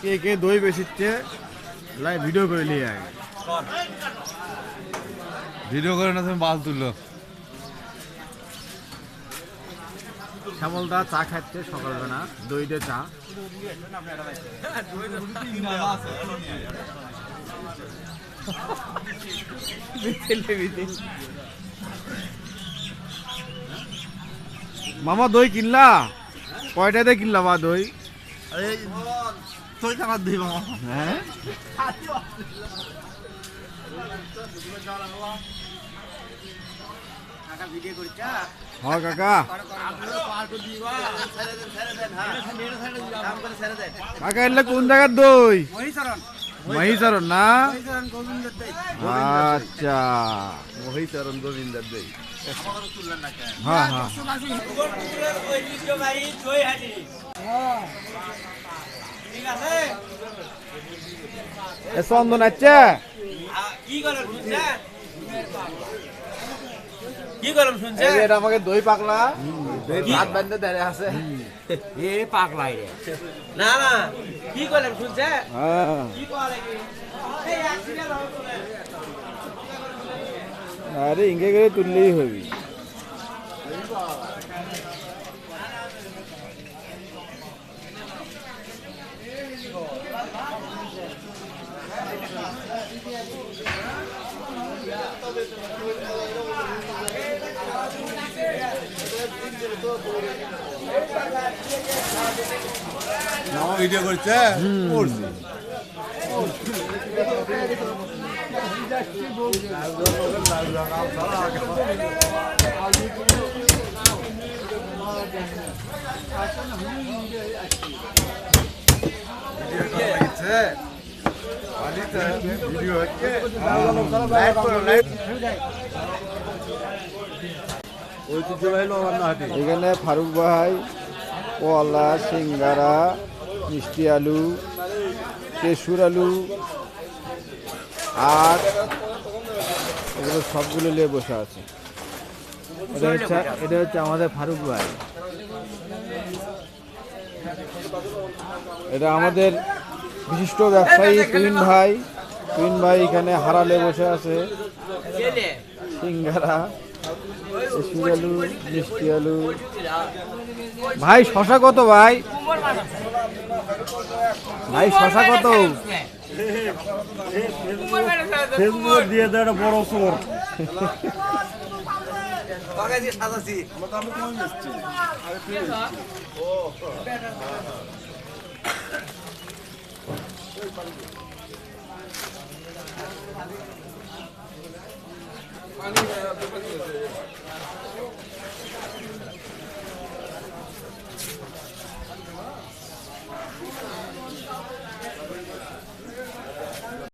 কে কে দই বেশিচ্ছে live video করে নিয়ে আয় ভিডিও করে না তুমি মাল তুললো শ্যামলদা চা খাচ্ছে সকালবেলা দই দিয়ে চা মামা দই কিনলা কয়টাতে কিনলা বা দই তুই টাকা দিই মামা হ্যাঁ হ্যাঁ কাকা কাকা এলে কোন জায়গার দই মহিচরণ না আচ্ছা মহিচরণ গোবিন্দার দই হ্যাঁ হ্যাঁ চন্দন আছে কি গরম শুনছে এটা আমাকে দই পাকলা ভাত বান্ধে দাঁড়িয়ে আছে এ পাগলাই রে না না কি গরম শুনছে হ্যাঁ কি করে এই অ্যাক্সিডেন্ট হবে আরে ইঙ্গে করে তুললেই হবি মামা ভিডিও করছে করছি ভিডিও হচ্ছে এখানে ফারুক ভাই কলা সিঙ্গারা মিষ্টি আলু কেশুর আলু আর এগুলো সবগুলো নিয়ে বসে আছে এটা হচ্ছে আমাদের ফারুক ভাই এটা আমাদের বিশিষ্ট ব্যবসায়ী তুহিন ভাই এখানে হারালে বসে আছে সিঙ্গারা কেশুর আলু মিষ্টি আলু ভাই শশা কত ভাই শশা কত দিয়ে দেয় একটা বড় চোর